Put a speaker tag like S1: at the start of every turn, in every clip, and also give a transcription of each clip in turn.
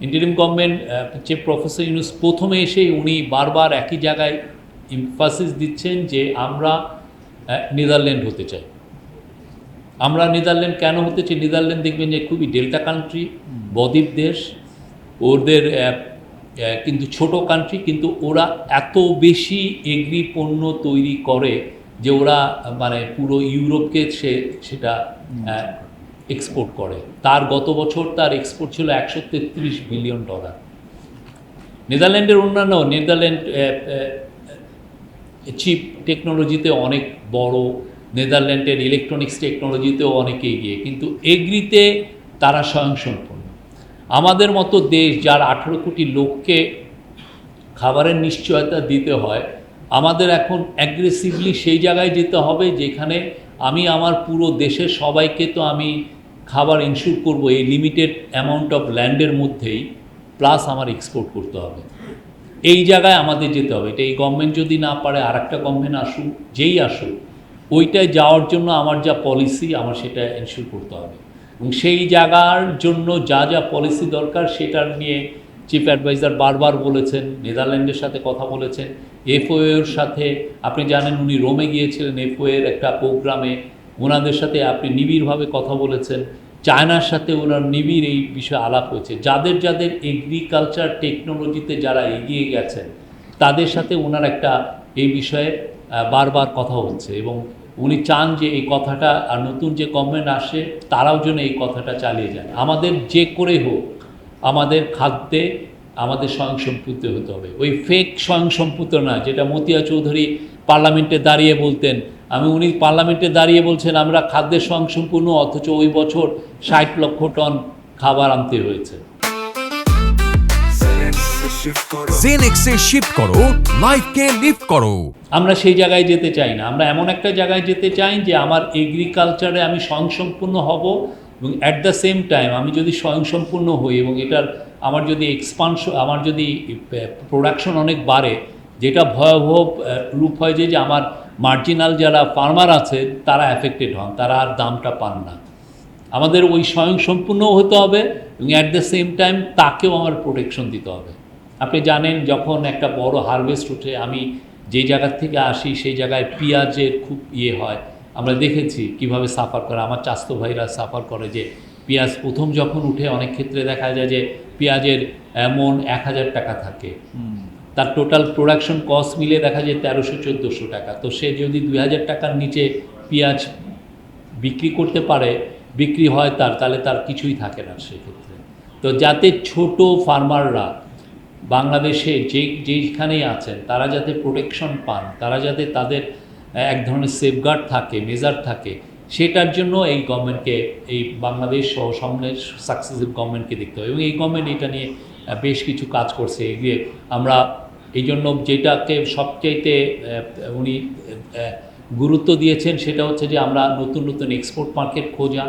S1: Interim government যে professor Yunus প্রথমে এসে উনি বারবার একই জায়গায় এমফাসিস দিচ্ছেন যে আমরা নেদারল্যান্ড হতে চাই। আমরা নেদারল্যান্ড কেন হতে চাই? নেদারল্যান্ড দেখবেন যে খুবই ডেল্টা কান্ট্রি, বদ্বীপ দেশ, ওদের কিন্তু ছোট কান্ট্রি, কিন্তু ওরা এত বেশি এগ্রি পণ্য তৈরি করে যে ওরা মানে পুরো ইউরোপকে সেটা এক্সপোর্ট করে। তার গত বছর তার এক্সপোর্ট ছিল $133 বিলিয়ন। নেদারল্যান্ডের অন্যান্য নেদারল্যান্ড চিপ টেকনোলজিতে অনেক বড়, নেদারল্যান্ডের ইলেকট্রনিক্স টেকনোলজিতেও অনেক এগিয়ে, কিন্তু এগ্রিতে তারা স্বয়ংসম্পূর্ণ। আমাদের মতো দেশ যার 18 কোটি লোককে খাবারের নিশ্চয়তা দিতে হয়, আমাদের এখন অ্যাগ্রেসিভলি সেই জায়গায় যেতে হবে যেখানে আমি আমার পুরো দেশের সবাইকে তো আমি খাবার ইনশিওর করব এই লিমিটেড অ্যামাউন্ট অফ ল্যান্ডের মধ্যেই, প্লাস আমার এক্সপোর্ট করতে হবে। এই জায়গায় আমাদের যেতে হবে। এটা এই গভর্নমেন্ট যদি না পারে আরেকটা গভর্নমেন্ট আসুক, যেই আসুক, ওইটায় যাওয়ার জন্য আমার যা পলিসি আমার সেটা এনশিওর করতে হবে। এবং সেই জায়গার জন্য যা যা পলিসি দরকার সেটার নিয়ে চিফ অ্যাডভাইজার বারবার বলেছেন, নেদারল্যান্ডের সাথে কথা বলেছেন, এফওএর সাথে আপনি জানেন উনি রোমে গিয়েছিলেন এফওএর একটা প্রোগ্রামে, ওনাদের সাথে আপনি নিবিড়ভাবে কথা বলেছেন। চায়নার সাথে ওনার নিবিড় এই বিষয়ে আলাপ হয়েছে। যাদের যাদের এগ্রিকালচার টেকনোলজিতে যারা এগিয়ে গেছেন তাদের সাথে ওনার একটা এই বিষয়ে বারবার কথা হচ্ছে, এবং উনি চান যে এই কথাটা আর নতুন যে গভর্নমেন্ট আসে তারাও যেন এই কথাটা চালিয়ে যায়। আমাদের যে করে হোক আমাদের খাদ্যে আমাদের স্বয়ংসম্পূর্ণ হতে হবে। ওই ফেক স্বয়ংসম্পূর্ণ না, যেটা মতিয়া চৌধুরী পার্লামেন্টে দাঁড়িয়ে বলতেন। উনি পার্লামেন্টে দাঁড়িয়ে বলছেন আমরা খাদ্যের স্বয়ংসম্পূর্ণ, অথচ ওই বছর 60 লক্ষ টন খাবার আনতে হয়েছে।
S2: জেনেক্সে শিফট করো, লাইফকে লিফট করো।
S1: আমরা সেই জায়গায় যেতে চাই না। আমরা এমন একটা জায়গায় যেতে চাই যে আমার এগ্রিকালচারে আমি স্বয়ংসম্পূর্ণ হব, এবং অ্যাট দ্য সেম টাইম আমি যদি স্বয়ংসম্পূর্ণ হই এবং এটার আমার যদি এক্সপানশন, আমার যদি প্রোডাকশন অনেক বাড়ে, যেটা ভয়াবহ রূপ হয় যে আমার মার্জিনাল যারা ফার্মার আছে তারা অ্যাফেক্টেড হন, তারা আর দামটা পান না। আমাদের ওই স্বয়ংসম্পূর্ণও হতে হবে এবং অ্যাট দ্য সেম টাইম তাকেও আমার প্রোটেকশন দিতে হবে। আপনি জানেন যখন একটা বড় হারভেস্ট উঠে, আমি যে জায়গার থেকে আসি সেই জায়গায় পেঁয়াজের খুব হয়, আমরা দেখেছি কিভাবে সাফার করে, আমার চাস্তো ভাইরা সাফার করে যে পেঁয়াজ প্রথম যখন উঠে অনেক ক্ষেত্রে দেখা যায় যে পেঁয়াজের মন 1000 টাকা থাকে, তার টোটাল প্রোডাকশন কস্ট মিলে দেখা যায় 1300-1400 টাকা। তো সে যদি 2000 টাকার নিচে পেঁয়াজ বিক্রি করতে পারে, বিক্রি হয় তাহলে তার কিছুই থাকে না সেক্ষেত্রে। তো যাতে ছোট ফার্মাররা বাংলাদেশে যেইখানেই আছেন তারা যাতে প্রোটেকশন পান, তারা যাতে তাদের এক ধরনের সেফগার্ড থাকে, মেজার থাকে, সেটার জন্য এই গভর্নমেন্টকে, এই বাংলাদেশ সহ সামনের সাকসেসিভ গভর্নমেন্টকে দেখতে হবে। এবং এই গভর্নমেন্ট এটা নিয়ে বেশ কিছু কাজ করছে এগিয়ে। আমরা এই জন্য যেটাকে সবচাইতে উনি গুরুত্ব দিয়েছেন সেটা হচ্ছে যে আমরা নতুন নতুন এক্সপোর্ট মার্কেট খোঁজা।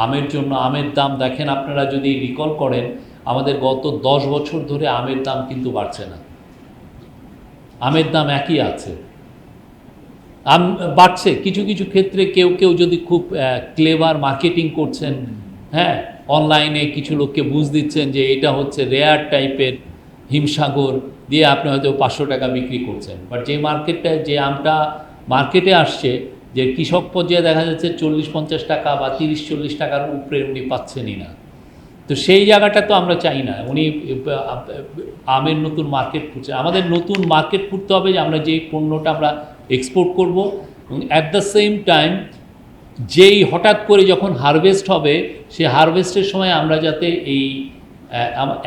S1: আমের জন্য আমের দাম দেখেন, আপনারা যদি রিকল করেন আমাদের গত 10 বছর ধরে আমের দাম কিন্তু বাড়ছে না, আমের দাম একই আছে। আম বাড়ছে কিছু কিছু ক্ষেত্রে, কেউ কেউ যদি খুব ক্লেভার মার্কেটিং করছেন, হ্যাঁ, অনলাইনে কিছু লোককে বুঝ দিচ্ছেন যে এটা হচ্ছে রেয়ার টাইপের হিমসাগর দিয়ে আপনি হয়তো 500 টাকা বিক্রি করছেন, বাট যে মার্কেটটা, যে আমটা মার্কেটে আসছে, যে কৃষক পর্যায়ে দেখা যাচ্ছে 40-50 টাকা বা 30-40 টাকার উপরে উনি পাচ্ছেনই না। তো সেই জায়গাটা তো আমরা চাই না। উনি আমের নতুন মার্কেট খুঁজছে, আমাদের নতুন মার্কেট খুঁজতে হবে যে আমরা যেই পণ্যটা আমরা এক্সপোর্ট করব, এবং অ্যাট দ্য সেম টাইম যেই হঠাৎ করে যখন হারভেস্ট হবে সেই হারভেস্টের সময় আমরা যাতে এই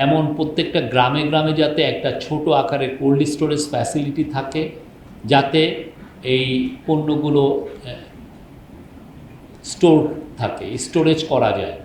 S1: এমন প্রত্যেকটা গ্রামে গ্রামে যাতে একটা ছোট আকারের কোল্ড স্টোরেজ ফ্যাসিলিটি থাকে, যাতে এই পণ্যগুলো স্টোর থাকে, স্টোরেজ করা যায়।